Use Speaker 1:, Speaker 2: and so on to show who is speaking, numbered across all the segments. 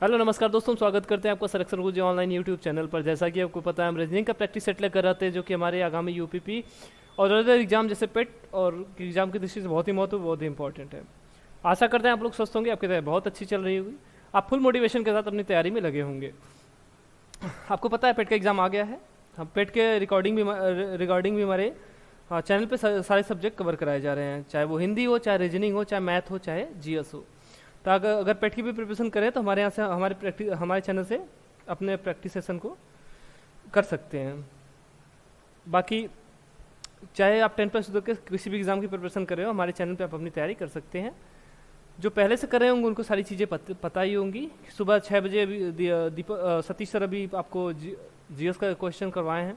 Speaker 1: Hello नमस्कार दोस्तों, स्वागत करते हैं आपका सिलेक्शन गुरुजी ऑनलाइन यूट्यूब चैनल पर। जैसा कि आपको पता है, हम रीजनिंग का प्रैक्टिस सेट लेकर आते हैं जो कि हमारे आगामी यूपीपी और अदर एग्जाम जैसे पेट और एग्जाम की दृष्टि से बहुत ही महत्व, बहुत ही इंपॉर्टेंट है। आशा करते हैं आप लोग स्वस्थ होंगे, आपकी तैयारी बहुत अच्छी चल रही होगी, आप फुल मोटिवेशन के साथ अपनी तैयारी में लगे होंगे। आपको पता है पेट का एग्ज़ाम आ गया है। हम पेट के रिकॉर्डिंग भी हमारे चैनल पे सारे सब्जेक्ट कवर कराए जा रहे हैं, चाहे वो हिंदी हो, चाहे रीजनिंग हो, चाहे मैथ हो, चाहे जीएस हो। तो अगर पेट की भी प्रिपरेशन करें तो हमारे यहाँ से हमारे चैनल से अपने प्रैक्टिस सेशन को कर सकते हैं। बाकी चाहे आप 10+ के किसी भी एग्ज़ाम की प्रिपरेशन कर रहे हो, हमारे चैनल पे आप अपनी तैयारी कर सकते हैं। जो पहले से कर रहे होंगे उनको सारी चीज़ें पता ही होंगी। सुबह 6 बजे अभी सतीश सर अभी आपको जीएस का क्वेश्चन करवाए हैं।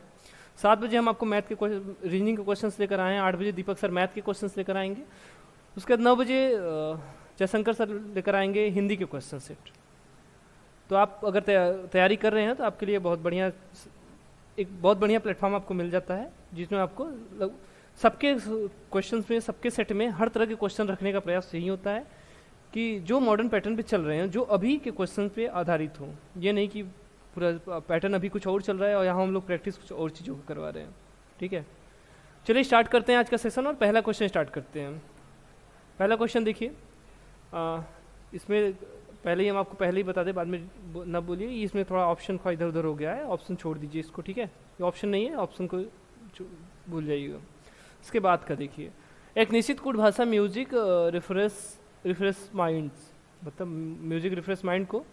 Speaker 1: 7 बजे हम आपको मैथ के रीजनिंग के क्वेश्चन लेकर आए हैं। 8 बजे दीपक सर मैथ के क्वेश्चन लेकर आएंगे। उसके बाद 9 बजे जयशंकर सर लेकर आएंगे हिंदी के क्वेश्चन सेट। तो आप अगर तैयारी कर रहे हैं तो आपके लिए एक बहुत बढ़िया प्लेटफॉर्म आपको मिल जाता है, जिसमें आपको सबके क्वेश्चंस में, सबके सेट में हर तरह के क्वेश्चन रखने का प्रयास यही होता है कि जो मॉडर्न पैटर्न पे चल रहे हैं, जो अभी के क्वेश्चन पे आधारित हो। ये नहीं कि पूरा पैटर्न अभी कुछ और चल रहा है और यहाँ हम लोग प्रैक्टिस कुछ और चीज़ों को करवा रहे हैं। ठीक है, चलिए स्टार्ट करते हैं आज का सेशन और पहला क्वेश्चन स्टार्ट करते हैं। पहला क्वेश्चन देखिए, इसमें पहले ही हम आपको पहले ही बता दें, बाद में ना बोलिए। इसमें थोड़ा ऑप्शन का इधर उधर हो गया है, ऑप्शन छोड़ दीजिए इसको। ठीक है, ये ऑप्शन नहीं है, ऑप्शन को भूल जाइएगा। इसके बाद का देखिए, एक निश्चित कूट भाषा म्यूजिक रिफ्रेश माइंड्स, मतलब म्यूजिक रिफ्रेश माइंड को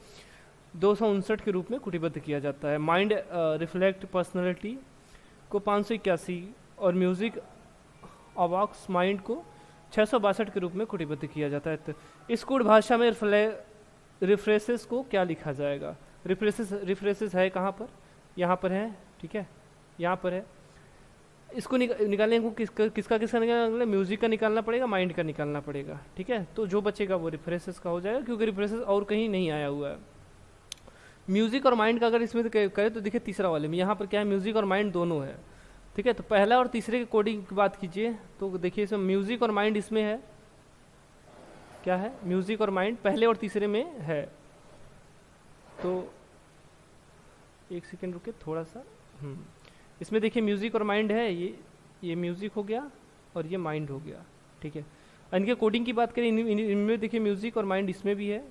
Speaker 1: 259 के रूप में कुटिबद्ध किया जाता है। माइंड रिफ्लेक्ट पर्सनैलिटी को 581 और म्यूजिक अवॉक्स माइंड को 662 के रूप में कुटिबद्ध किया जाता है। तो इस कूट भाषा में रिफ्रेसेस को क्या लिखा जाएगा? रिफ्रेसेस है कहाँ पर? यहाँ पर है। ठीक है, यहाँ पर है। इसको निकालने को किसका निकालना? म्यूजिक का निकालना पड़ेगा, माइंड का निकालना पड़ेगा। ठीक है, तो जो बचेगा वो रिफ्रेसेस का हो जाएगा, क्योंकि रिफ्रेसेस और कहीं नहीं आया हुआ है। म्यूजिक और माइंड का अगर इसमें करें तो देखिए तीसरा वाले में यहाँ पर क्या है, म्यूजिक और माइंड दोनों है। ठीक है, तो पहला और तीसरे के कोडिंग की बात कीजिए तो देखिए इसमें म्यूजिक और माइंड इसमें है। क्या है? म्यूजिक और माइंड पहले और तीसरे में है। तो एक सेकेंड रुके थोड़ा सा। इसमें देखिए म्यूजिक और माइंड है, ये म्यूजिक हो गया और ये माइंड हो गया। ठीक है, इनके कोडिंग की बात करें, इनमें देखिए म्यूजिक और माइंड इसमें भी है।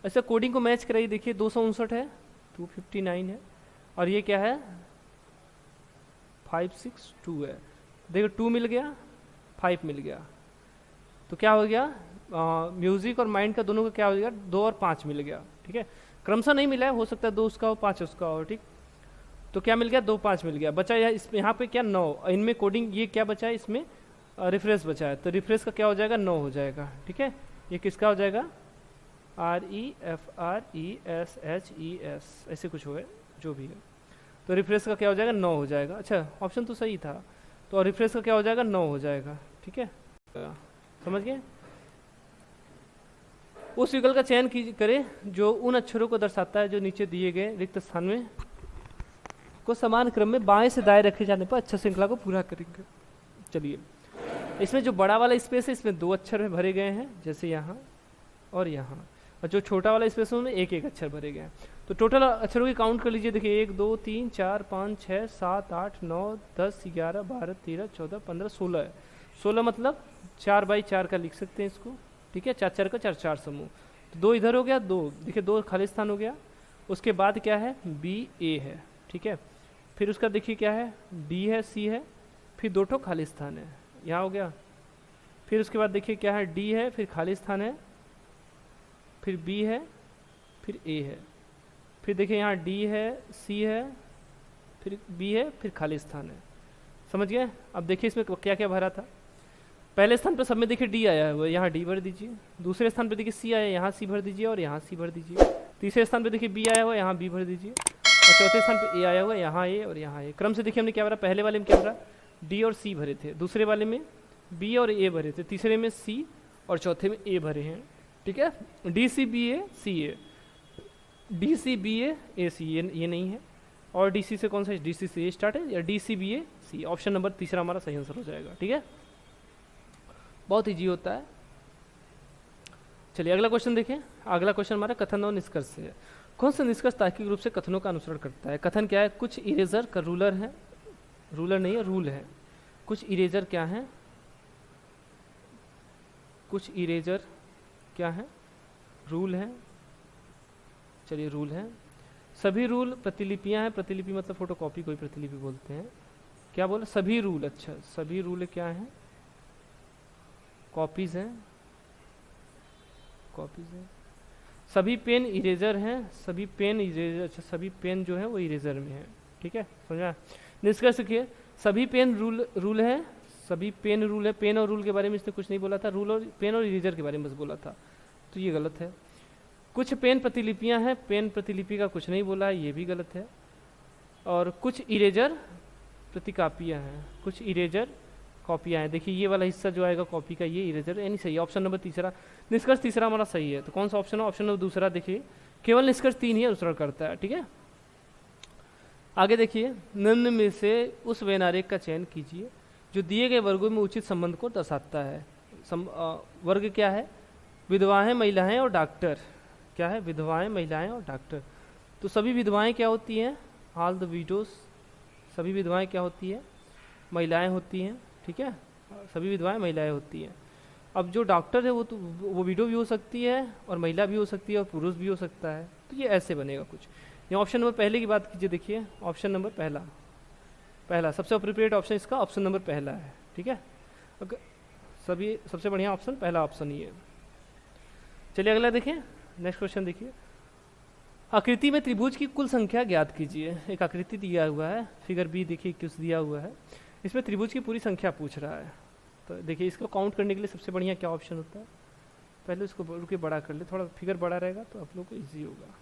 Speaker 1: ऐसा कोडिंग को मैच कराइए, देखिए 259 है, 259 है, और ये क्या है 562 है। देखो 2 मिल गया, 5 मिल गया, तो क्या हो गया? म्यूजिक और माइंड का दोनों का क्या हो गया? 2 और 5 मिल गया। ठीक है, क्रमशः नहीं मिला है, हो सकता है 2 उसका हो, 5 उसका हो। ठीक, तो क्या मिल गया? 2 5 मिल गया। बचा यहाँ पे क्या? 9। इनमें कोडिंग ये क्या बचा है? इसमें रिफ्रेश बचा है, तो रिफ्रेश का क्या हो जाएगा? 9 हो जाएगा। ठीक है, ये किसका हो जाएगा? REFRESHES ऐसे कुछ हो, जो भी है। तो रिफ्रेश का क्या हो जाएगा? 9 हो जाएगा। अच्छा, ऑप्शन तो सही था, तो रिफ्रेश का क्या हो जाएगा? 9 हो जाएगा। ठीक है, समझ गए? उस विकल्प का चयन करें जो उन अक्षरों को दर्शाता है जो नीचे दिए गए रिक्त स्थान में को समान क्रम में बाएं से दाएं रखे जाने पर अच्छा श्रृंखला को पूरा करेंगे। चलिए, इसमें जो बड़ा वाला स्पेस है इसमें 2 अक्षर भरे गए हैं, जैसे यहाँ और यहाँ, और जो छोटा वाला स्पेस है उसमें एक एक अक्षर भरे गए हैं। तो टोटल अक्षरों की काउंट कर लीजिए। देखिए 1 2 3 4 5 6 7 8 9 10 11 12 13 14 15 16 है। 16 मतलब 4x4 का लिख सकते हैं इसको। ठीक है, 4 4 का 4 4 समूह, तो 2 इधर हो गया, 2 देखिए 2 खाली स्थान हो गया। उसके बाद क्या है? BA है। ठीक है, फिर उसका देखिए क्या है? D है, C है, फिर 2 ठो खाली स्थान है, यहाँ हो गया। फिर उसके बाद देखिए क्या है? D है, फिर खाली स्थान है, फिर B है, फिर A है, फिर देखिए यहाँ D है, C है, फिर B है, फिर खाली स्थान है। समझ गए? अब देखिए इसमें क्या क्या भरा था। पहले स्थान पर सब में देखिए D आया हुआ है, यहाँ D भर दीजिए। दूसरे स्थान पर देखिए C आया है, यहाँ C भर दीजिए और यहाँ C भर दीजिए। तीसरे स्थान पर देखिए B आया हुआ है, यहाँ B भर दीजिए। और चौथे स्थान पर A आया हुआ है, यहाँ A और यहाँ A। क्रम से देखिए हमने क्या भरा? पहले वाले में क्या भरा? D और C भरे थे, दूसरे वाले में B और A भरे थे, तीसरे में C और चौथे में A भरे हैं। ठीक है, DCBA CA, DCBA AC ये नहीं है, और DC से कौन सा? DC से A स्टार्ट है, या DCBA C। ऑप्शन नंबर तीसरा हमारा सही आंसर हो जाएगा। ठीक है, बहुत ईजी होता है। चलिए अगला क्वेश्चन देखिए। अगला क्वेश्चन हमारा कथन और निष्कर्ष से है। कौन सा निष्कर्ष तार्किक रूप से कथनों का अनुसरण करता है? कथन क्या है? कुछ इरेजर का रूलर है, रूलर नहीं है रूल है। कुछ इरेजर क्या है? कुछ इरेजर क्या है? रूल है। चलिए रूल है। सभी रूल प्रतिलिपियां हैं। प्रतिलिपि मतलब फोटोकॉपी, कोई प्रतिलिपि बोलते हैं। क्या बोले? सभी रूल। अच्छा, सभी रूल क्या है? कॉपीज हैं, कॉपीज हैं। सभी पेन इरेजर हैं, सभी पेन इरेजर। अच्छा, सभी पेन जो है वो इरेजर में है। ठीक है, समझा? निष्कर्ष किए सभी पेन रूल है, सभी पेन रूल है। पेन और रूल के बारे में इसने कुछ नहीं बोला था, रूल और पेन और इरेजर के बारे में बस बोला था, तो ये गलत है। कुछ पेन प्रतिलिपियां हैं, पेन प्रतिलिपि का कुछ नहीं बोला है, ये भी गलत है। और कुछ इरेजर प्रतिकापियां हैं, कुछ इरेजर कॉपियां हैं। देखिए ये वाला हिस्सा जो आएगा कॉपी का, ये इरेजर यानी सही है। ऑप्शन नंबर तीसरा, निष्कर्ष तीसरा हमारा सही है। तो कौन सा ऑप्शन है? ऑप्शन नंबर दूसरा। देखिए केवल निष्कर्ष 3 ही अनुसरण करता है। ठीक है, आगे देखिए। निम्न में से उस वेन आरेख का चयन कीजिए जो दिए गए वर्गों में उचित संबंध को दर्शाता है। वर्ग क्या है? विधवाएं, महिलाएं और डॉक्टर। क्या है? विधवाएं, महिलाएं और डॉक्टर। तो सभी विधवाएं क्या होती हैं? All the widows. सभी विधवाएं क्या होती है? महिलाएं होती हैं। ठीक है, सभी विधवाएं महिलाएं होती हैं। अब जो डॉक्टर है वो विडो भी हो सकती है और महिला भी हो सकती है और पुरुष भी हो सकता है। तो ये ऐसे बनेगा कुछ। ये ऑप्शन नंबर पहले की बात कीजिए। देखिए ऑप्शन नंबर पहला सबसे अप्रोप्रिएट ऑप्शन इसका ऑप्शन नंबर पहला है। ठीक है, सभी सबसे बढ़िया ऑप्शन पहला ऑप्शन ही है। चलिए अगला देखिए, नेक्स्ट क्वेश्चन देखिए। आकृति में त्रिभुज की कुल संख्या ज्ञात कीजिए। एक आकृति दिया हुआ है, फिगर बी देखिए कुछ दिया हुआ है, इसमें त्रिभुज की पूरी संख्या पूछ रहा है। तो देखिए इसको काउंट करने के लिए सबसे बढ़िया क्या ऑप्शन होता है? पहले इसको रुके बड़ा कर ले, थोड़ा फिगर बड़ा रहेगा तो आप लोग को ईजी होगा।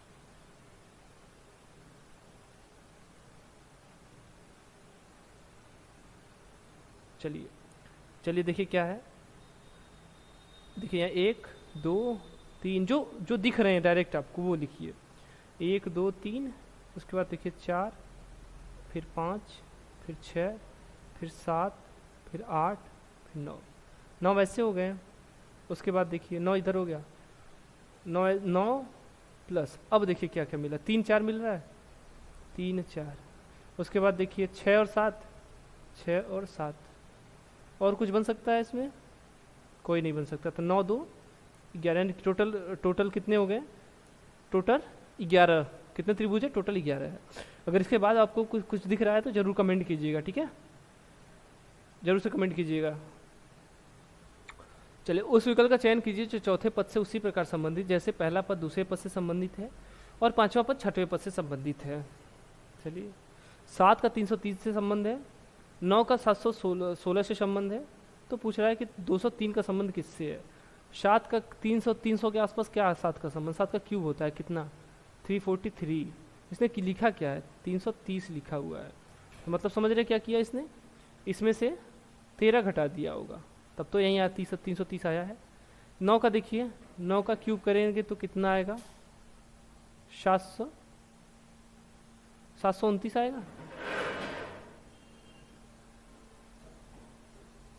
Speaker 1: चलिए देखिए क्या है। देखिए यहाँ 1 2 3 जो दिख रहे हैं डायरेक्ट आपको वो लिखिए। 1 2 3, उसके बाद देखिए 4, फिर 5, फिर 6, फिर 7, फिर 8, फिर 9 वैसे हो गए। उसके बाद देखिए 9 इधर हो गया, 9 प्लस, अब देखिए क्या क्या मिला, 3 4 मिल रहा है, 3 4। उसके बाद देखिए 6 और 7, 6 और 7। और कुछ बन सकता है इसमें? कोई नहीं बन सकता। तो 9 2 11, टोटल कितने हो गए? टोटल 11। कितने त्रिभुज है? टोटल 11 है। अगर इसके बाद आपको कुछ दिख रहा है तो जरूर कमेंट कीजिएगा। ठीक है, जरूर से कमेंट कीजिएगा। चलिए उस विकल्प का चयन कीजिए जो चौथे पद से उसी प्रकार संबंधित जैसे पहला पद दूसरे पद से संबंधित है और पांचवा पद छठवें पद से संबंधित है। चलिए 7 का 330 से संबंध है, 9 का 716 से संबंध है। तो पूछ रहा है कि 203 का संबंध किससे है? 7 का 300 के आसपास क्या है 7 का संबंध? 7 का क्यूब होता है कितना? 343। इसने लिखा क्या है? 330 लिखा हुआ है। तो मतलब समझ रहे क्या किया इसने? इसमें से 13 घटा दिया होगा, तब तो यहीं 330 आया है। 9 का देखिए, 9 का क्यूब करेंगे तो कितना आएगा? 729 आएगा।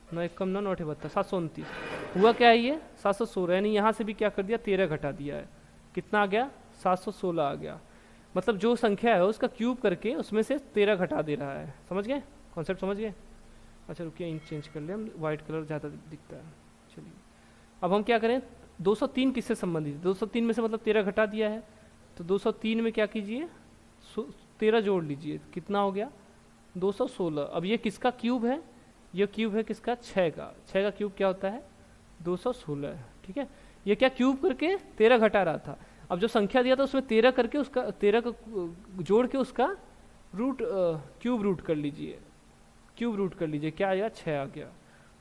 Speaker 1: 9 1 कम 9 9 72, 729 हुआ। क्या है ये? 716, यानी यहाँ से भी क्या कर दिया? 13 घटा दिया है। कितना आ गया? 716 आ गया। मतलब जो संख्या है उसका क्यूब करके उसमें से 13 घटा दे रहा है। समझ गए? कॉन्सेप्ट समझ गए? अच्छा रुकिए, इंक चेंज कर ले, हम वाइट कलर ज़्यादा दिखता है। चलिए अब हम क्या करें? 203 किससे संबंधित है? 203 में से मतलब 13 घटा दिया है, तो 203 में क्या कीजिए? 13 जोड़ लीजिए, कितना हो गया? 216। अब ये किसका क्यूब है? ये क्यूब है किसका? 6 का। 6 का क्यूब क्या होता है? 216 है। ठीक है, ये क्या क्यूब करके 13 घटा रहा था। अब जो संख्या दिया था उसमें 13 करके उसका 13 का जोड़ के उसका रूट क्यूब रूट कर लीजिए, क्यूब रूट कर लीजिए। क्या आएगा? 6 आ गया।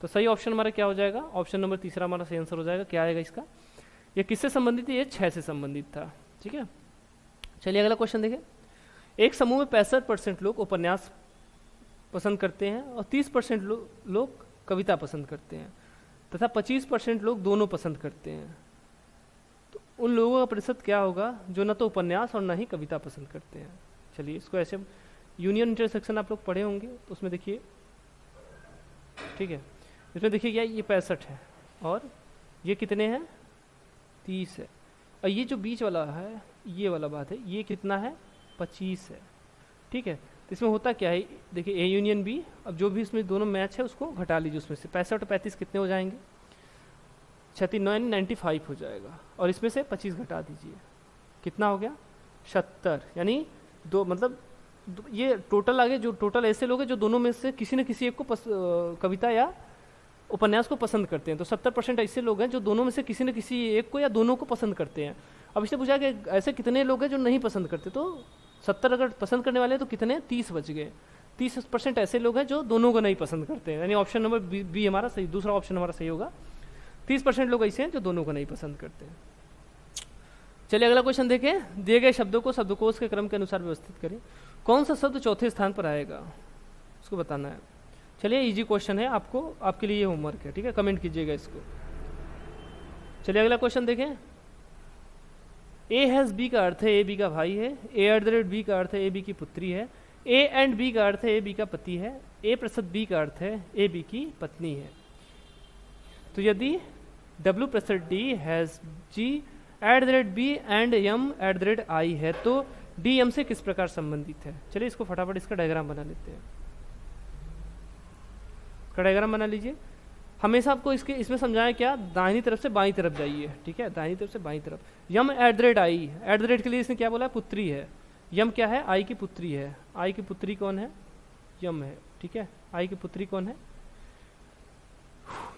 Speaker 1: तो सही ऑप्शन हमारा क्या हो जाएगा? ऑप्शन नंबर तीसरा हमारा सही आंसर हो जाएगा। क्या आएगा इसका? ये किससे संबंधित है? ये 6 से संबंधित था। ठीक है, चलिए अगला क्वेश्चन देखें। एक समूह में 65% लोग उपन्यास पसंद करते हैं और 30% लोग कविता पसंद करते हैं तथा 25% लोग दोनों पसंद करते हैं। तो उन लोगों का प्रतिशत क्या होगा जो न तो उपन्यास और न ही कविता पसंद करते हैं? चलिए इसको ऐसे, यूनियन इंटरसेक्शन आप लोग पढ़े होंगे तो उसमें देखिए, ठीक है, इसमें देखिए क्या ये 65 है और ये कितने हैं? 30 है, और ये जो बीच वाला है ये वाला बात है, ये कितना है 25 है, ठीक है। तो इसमें होता क्या है, देखिए ए यूनियन बी, अब जो भी इसमें दोनों मैच है उसको घटा लीजिए, उसमें से 65 और 35 कितने हो जाएंगे, 36 95 हो जाएगा, और इसमें से 25 घटा दीजिए, कितना हो गया 70, यानी दो मतलब ये टोटल आगे जो टोटल ऐसे लोग हैं जो दोनों में से किसी न किसी एक को कविता या उपन्यास को पसंद करते हैं, तो 70% ऐसे लोग हैं जो दोनों में से किसी न किसी एक को या दोनों को पसंद करते हैं। अब इससे पूछा कि ऐसे कितने लोग हैं जो नहीं पसंद करते, तो 70 अगर पसंद करने वाले हैं तो कितने 30 बच गए, 30% ऐसे लोग हैं जो दोनों को नहीं पसंद करते हैं, यानी ऑप्शन नंबर बी हमारा सही, दूसरा ऑप्शन हमारा सही होगा। 30% लोग ऐसे हैं जो दोनों को नहीं पसंद करते हैं। चलिए अगला क्वेश्चन देखें, दिए गए शब्दों को शब्दकोश के क्रम के अनुसार व्यवस्थित करें, कौन सा शब्द चौथे स्थान पर आएगा, उसको बताना है। चलिए इजी क्वेश्चन है, आपको आपके लिए ये होमवर्क है, ठीक है, कमेंट कीजिएगा इसको। चलिए अगला क्वेश्चन देखें, ए हैज़ बी का अर्थ है ए बी का भाई है, A@B का अर्थ है ए बी की पुत्री है, A एंड B का अर्थ है ए बी का पति है, A+B का अर्थ है ए बी की पत्नी है। तो यदि W+D has G@B and M@I है तो D M से किस प्रकार संबंधित है। चलिए इसको फटाफट इसका डायग्राम बना लेते हैं, इसका डायग्राम बना लीजिए। हमेशा आपको इसमें समझाया क्या, दाहिनी तरफ से बाईं तरफ जाइए, ठीक है, दाहिनी तरफ से बाईं तरफ। M@I, @ के लिए इसने क्या बोला, पुत्री है, यम क्या है, आई की पुत्री है, आई की पुत्री कौन है, यम है, ठीक है, आई की पुत्री कौन है,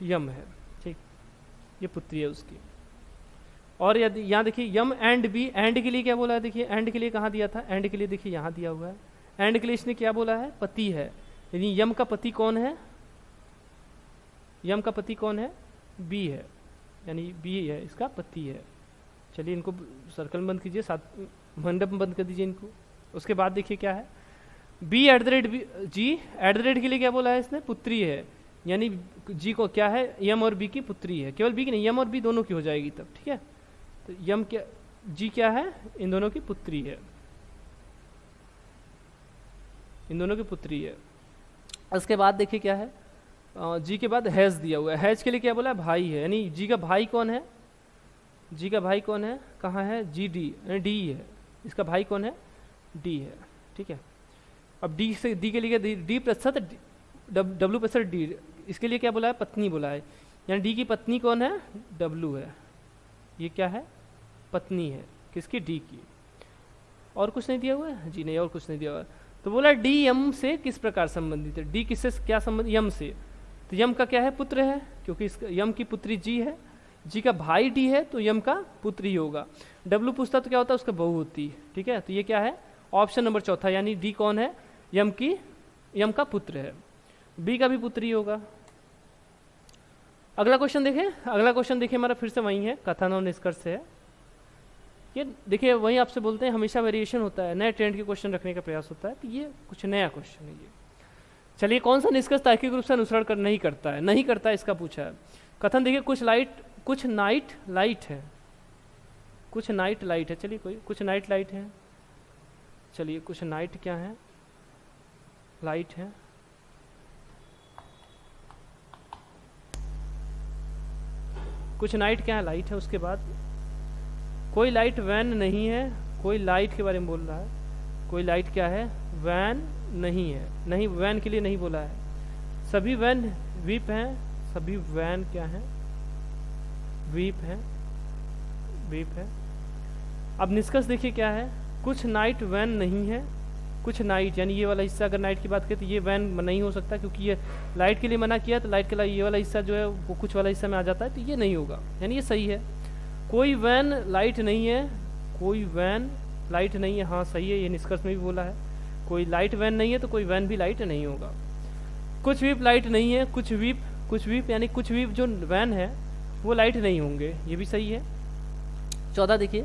Speaker 1: यम है, ठीक, ये पुत्री है उसकी। और यदि यहाँ देखिए यम एंड बी, एंड के लिए क्या बोला है, देखिए एंड के लिए कहाँ दिया था, एंड के लिए देखिए यहाँ दिया हुआ है, एंड के लिए इसने क्या बोला है, पति है, यानी यम का पति कौन है, यम का पति कौन है, बी है, यानी बी है इसका पति है। चलिए इनको सर्कल बंद कीजिए, साथ मंडप बंद कर दीजिए इनको। उसके बाद देखिए क्या है, G@G के लिए क्या बोला है इसने, पुत्री है, यानी जी को क्या है, यम और बी की पुत्री है, केवल बी की नहीं, यम और बी दोनों की हो जाएगी तब, ठीक है। तो यम क्या, जी क्या है, इन दोनों की पुत्री है, इन दोनों की पुत्री है। उसके बाद देखिए क्या है, जी के बाद हैज दिया हुआ है, हैज के लिए क्या बोला है, भाई है, यानी जी का भाई कौन है, जी का भाई कौन है, कहाँ है, GD यानी डी है, इसका भाई कौन है, डी है, ठीक है। अब डी से डी के लिए D+D, इसके लिए क्या बोला है, पत्नी बोला है, यानी डी की पत्नी कौन है, W है, ये क्या है, पत्नी है, किसकी, डी की। और कुछ नहीं दिया हुआ है जी, नहीं और कुछ नहीं दिया हुआ है। तो बोला डी यम से किस प्रकार संबंधित है, डी किससे क्या संबंध, यम से, तो यम का क्या है, पुत्र है, क्योंकि इसका यम की पुत्री जी है, जी का भाई डी है तो यम का पुत्र ही होगा। W पूछता तो क्या होता है, उसका बहू होती, ठीक है। तो ये क्या है, ऑप्शन नंबर चौथा, यानी डी कौन है, यम का पुत्र है, बी का भी पुत्र ही होगा। अगला क्वेश्चन देखें, अगला क्वेश्चन देखिए हमारा फिर से वही है, कथन और निष्कर्ष है। ये देखिए वही आपसे बोलते हैं हमेशा वेरिएशन होता है, नए ट्रेंड के क्वेश्चन रखने का प्रयास होता है, तो ये कुछ नया क्वेश्चन है ये। चलिए कौन सा निष्कर्ष तार्किक रूप से अनुसरण कर नहीं करता है, नहीं करता है इसका पूछा है। कथन देखिए, कुछ नाइट लाइट है, कुछ नाइट लाइट है, चलिए कोई कुछ नाइट लाइट है, चलिए कुछ नाइट क्या है, लाइट है, कुछ नाइट क्या है, लाइट है। उसके बाद कोई लाइट वैन नहीं है, कोई लाइट के बारे में बोल रहा है, कोई लाइट क्या है, वैन नहीं है, नहीं वैन के लिए नहीं बोला है, सभी वैन वीप हैं, सभी वैन क्या है, वीप है, वीप है। अब निष्कर्ष देखिए क्या है, कुछ नाइट वैन नहीं है, कुछ नाइट यानी ये वाला हिस्सा, अगर नाइट की बात करें तो ये वैन नहीं हो सकता, क्योंकि ये लाइट के लिए मना किया, तो लाइट के लिए ये वाला हिस्सा जो है वो कुछ वाला हिस्सा में आ जाता है, तो ये नहीं होगा, यानी ये सही है। कोई वैन लाइट नहीं है, कोई वैन लाइट नहीं है, हाँ सही है, ये निष्कर्ष में भी बोला है, कोई लाइट वैन नहीं है तो कोई वैन भी लाइट नहीं होगा। कुछ वीप लाइट नहीं है, कुछ वीप यानी कुछ वीप जो वैन है वो लाइट नहीं होंगे, ये भी सही है। 14 देखिए,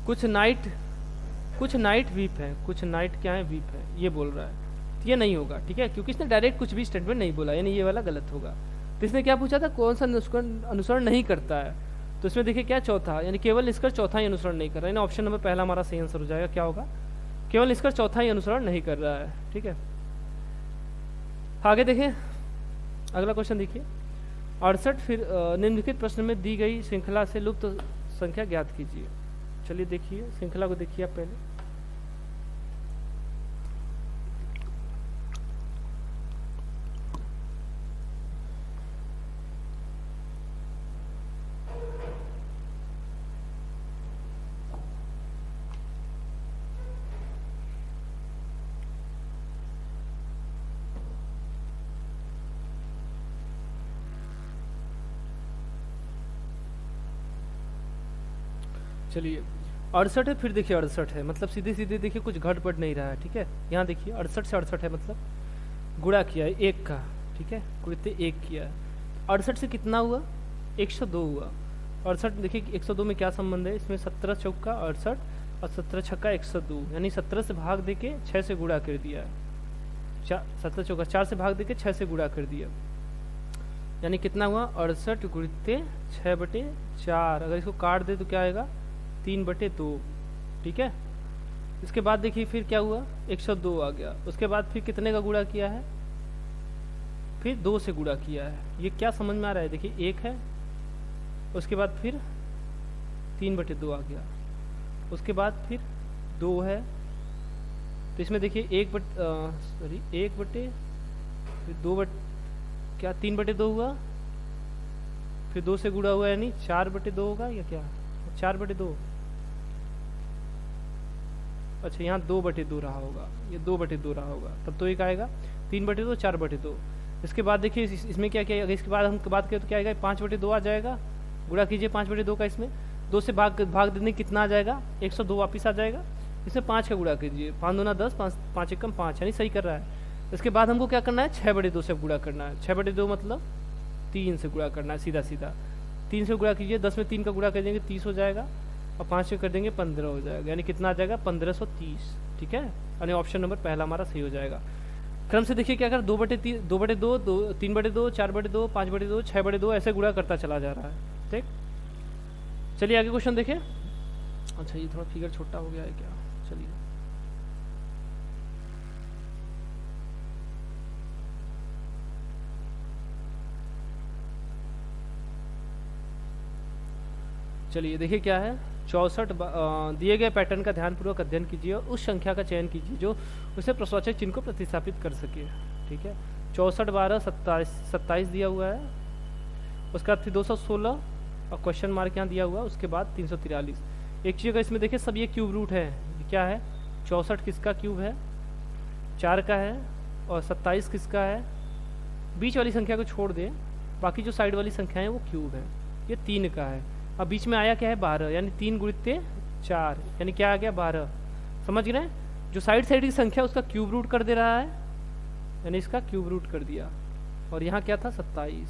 Speaker 1: कुछ नाइट वीप है, कुछ नाइट क्या है, वीप है, ये बोल रहा है, तो ये नहीं होगा, ठीक है, क्योंकि इसने डायरेक्ट कुछ भी स्टेटमेंट नहीं बोला, यानी ये वाला गलत होगा। तो इसने क्या पूछा था, कौन सा अनुसरण नहीं करता है, तो इसमें देखिए क्या चौथा, यानी केवल निष्कर्ष चौथा ही अनुसरण नहीं कर रहा है, यानी ऑप्शन नंबर पहला हमारा सही आंसर हो जाएगा, क्या होगा, केवल निष्कर्ष चौथा ही अनुसरण नहीं कर रहा है, ठीक है। आगे देखें, अगला क्वेश्चन देखिए 68, फिर निम्नलिखित प्रश्न में दी गई श्रृंखला से लुप्त संख्या ज्ञात कीजिए। चलिए देखिए श्रृंखला को देखिए आप पहले। चलिए 68 है, फिर देखिए 68 है, मतलब सीधे सीधे देखिए कुछ घट बढ़ नहीं रहा है, ठीक है। यहाँ देखिए 68 से 68 है, मतलब गुणा किया है एक का, ठीक है, गुणित एक किया है। 68 से कितना हुआ, 102 हुआ। 68 देखिए 102 में क्या संबंध है, इसमें 17 चौका 68 और 17 छक्का 102, यानी 17 से भाग देके 6 से गुणा कर दिया है। 17 चौका 4 से भाग देके 6 से गुणा कर दिया, यानी कितना हुआ 68 गुणित 6/4। अगर इसको काट दे तो क्या आएगा 3/2, ठीक है। इसके बाद देखिए फिर क्या हुआ 102 आ गया। उसके बाद फिर कितने का गुणा किया है, फिर 2 से गुणा किया है। ये क्या समझ में आ रहा है, देखिए 1 है, उसके बाद फिर 3/2 आ गया, उसके बाद फिर 2 है, तो इसमें देखिए 1 बटे फिर 2 क्या 3/2 हुआ, फिर 2 से गुणा हुआ, यानी 4/2 होगा या क्या 4/2, अच्छा यहाँ 2/2 रहा होगा, ये 2/2 रहा होगा, तब तो एक आएगा 3/2 4/2। इसके बाद देखिए इसमें क्या क्या, अगर इसके बाद हम बात करें तो क्या आएगा 5/2 आ जाएगा। गुणा कीजिए 5/2 का, इसमें 2 से भाग देने कितना आ जाएगा 102 वापस आ जाएगा। इसमें 5 का गुणा कीजिए, 5 दूना 10, 5 एकम 5, यानी सही कर रहा है। इसके बाद हमको क्या करना है 6/2 से गुणा करना है। 6/2 मतलब 3 से गुणा करना है, सीधा सीधा 3 से गुणा कीजिए, 10 में 3 का गुणा कर देंगे 30 हो जाएगा, और 5 से कर देंगे 15 हो जाएगा, यानी कितना आ जाएगा 1530, ठीक है। यानी ऑप्शन नंबर पहला हमारा सही हो जाएगा। क्रम से देखिए क्या कर 2/3 2/2 3/2 4/2 5/2 6/2 ऐसे गुणा करता चला जा रहा है, ठीक। चलिए आगे क्वेश्चन देखें। अच्छा ये थोड़ा फिगर छोटा हो गया है क्या, चलिए चलिए देखिए क्या है 64 दिए गए पैटर्न का ध्यानपूर्वक अध्ययन कीजिए और उस संख्या का चयन कीजिए जो उसे प्रश्नवाचक चिन्ह को प्रतिस्थापित कर सके, ठीक है। 64 12 27 दिया हुआ है, उसके बाद फिर 216 और क्वेश्चन मार्क यहाँ दिया हुआ है, उसके बाद 343। एक चीज़ का इसमें देखिए सब ये क्यूब रूट है, ये क्या है 64 किसका क्यूब है 4 का है, और 27 किसका है, बीच वाली संख्या को छोड़ दे, बाकी जो साइड वाली संख्या है वो क्यूब है, ये 3 का है। अब बीच में आया क्या है 12, यानी 3 गुणित 4, यानी क्या आ गया 12, समझ गए। जो साइड की संख्या उसका क्यूब रूट कर दे रहा है, यानी इसका क्यूब रूट कर दिया, और यहाँ क्या था 27,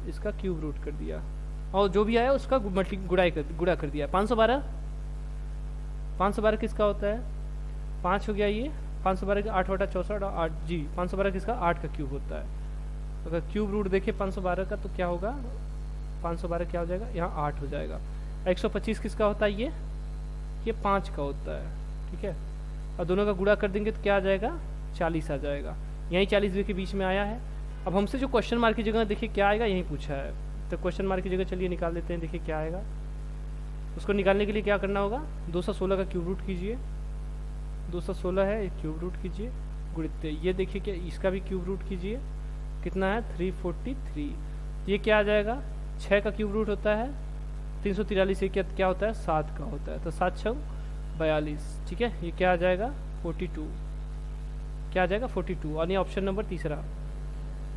Speaker 1: इसका क्यूब रूट कर दिया, और जो भी आया उसका गुणा कर दिया। 512 किसका होता है 5 हो गया, ये 512 का 8/64 और 8 जी 512 किसका 8 का क्यूब होता है। अगर क्यूब रूट देखे 512 का तो क्या होगा 512 क्या हो जाएगा, यहाँ 8 हो जाएगा। 125 किसका होता है, ये 5 का होता है, ठीक है। और दोनों का गुणा कर देंगे तो क्या आ जाएगा 40 आ जाएगा, यहीं 40 के बीच में आया है। अब हमसे जो क्वेश्चन मार्क की जगह देखिए क्या आएगा, यहीं पूछा है, तो क्वेश्चन मार्क की जगह चलिए निकाल देते हैं, देखिए क्या आएगा। उसको निकालने के लिए क्या करना होगा 216 का क्यूब रूट कीजिए, 216 है क्यूब रूट कीजिए, गुणित ये देखिए कि इसका भी क्यूब रूट कीजिए, कितना है 343। ये क्या आ जाएगा 6 का क्यूब रूट होता है 343, ये क्या होता है 7 का होता है, तो 7 6 42, ठीक है। ये क्या आ जाएगा 42, क्या आ जाएगा 42, और ये ऑप्शन नंबर तीसरा,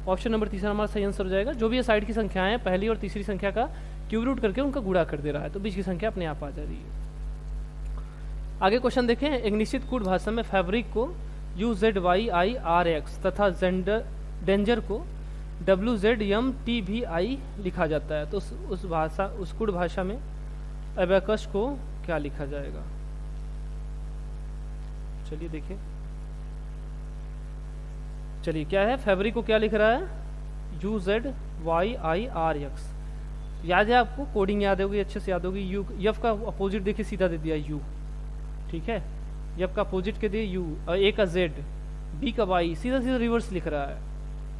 Speaker 1: ऑप्शन नंबर तीसरा हमारा सही आंसर हो जाएगा। जो भी ये साइड की संख्याएं हैं पहली और तीसरी संख्या का क्यूब रूट करके उनका गुणा कर दे रहा है, तो बीच की संख्या अपने आप आ जा रही है। आगे क्वेश्चन देखें। एक निश्चित कूट भाषा में फैब्रिक को UZYIRX तथा डेंजर को WZMTVI लिखा जाता है, तो उस कूट भाषा में एबेकस को क्या लिखा जाएगा। चलिए देखें, चलिए क्या है फैब्रिक को क्या लिख रहा है UZYIRX। याद है आपको, कोडिंग याद होगी, अच्छे से याद होगी। यू यफ का अपोजिट देखिए सीधा दे दिया यू, ठीक है। यफ का अपोजिट के दिए यू, और ए का जेड, बी का वाई, सीधा सीधा रिवर्स लिख रहा है,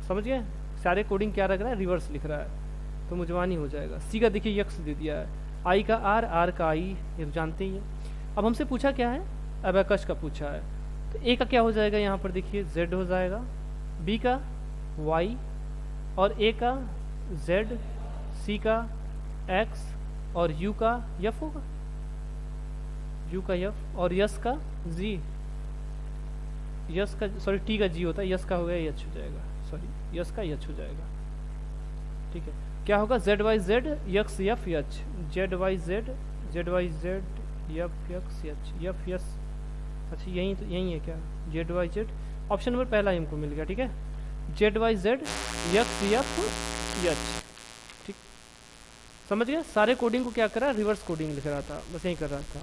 Speaker 1: समझ गए। सारे कोडिंग क्या रख रहा है रिवर्स लिख रहा है, तो मुजवानी हो जाएगा। सी का देखिए यक्स दे दिया है, आई का आर, आर का आई, ये तो जानते ही हैं। अब हमसे पूछा क्या है, अबैकस का पूछा है, तो ए का क्या हो जाएगा यहाँ पर देखिए जेड हो जाएगा, बी का वाई, और ए का जेड, सी का एक्स, और यू का एफ होगा, यू का एफ, और यस का जी, यस का सॉरी टी का जी होता है, यस का हो गया एच हो जाएगा, सॉरी यस का एच हो जाएगा। ठीक है, क्या होगा Z Y Z X F H, Z Y Z, Z Y Z F X H, F S, अच्छा यही तो यही है क्या, Z Y Z, option number पहला ही हमको मिल गया। ठीक है, Z Y Z X F H. ठीक, समझ गए, सारे कोडिंग को क्या करा, रिवर्स कोडिंग लिख रहा था, बस यही कर रहा था।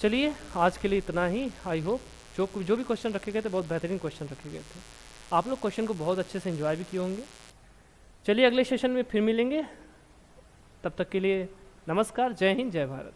Speaker 1: चलिए आज के लिए इतना ही। आई होप जो भी क्वेश्चन रखे गए थे बहुत बेहतरीन क्वेश्चन रखे गए थे, आप लोग क्वेश्चन को बहुत अच्छे से एंजॉय भी किए होंगे। चलिए अगले सेशन में फिर मिलेंगे, तब तक के लिए नमस्कार, जय हिंद, जय भारत।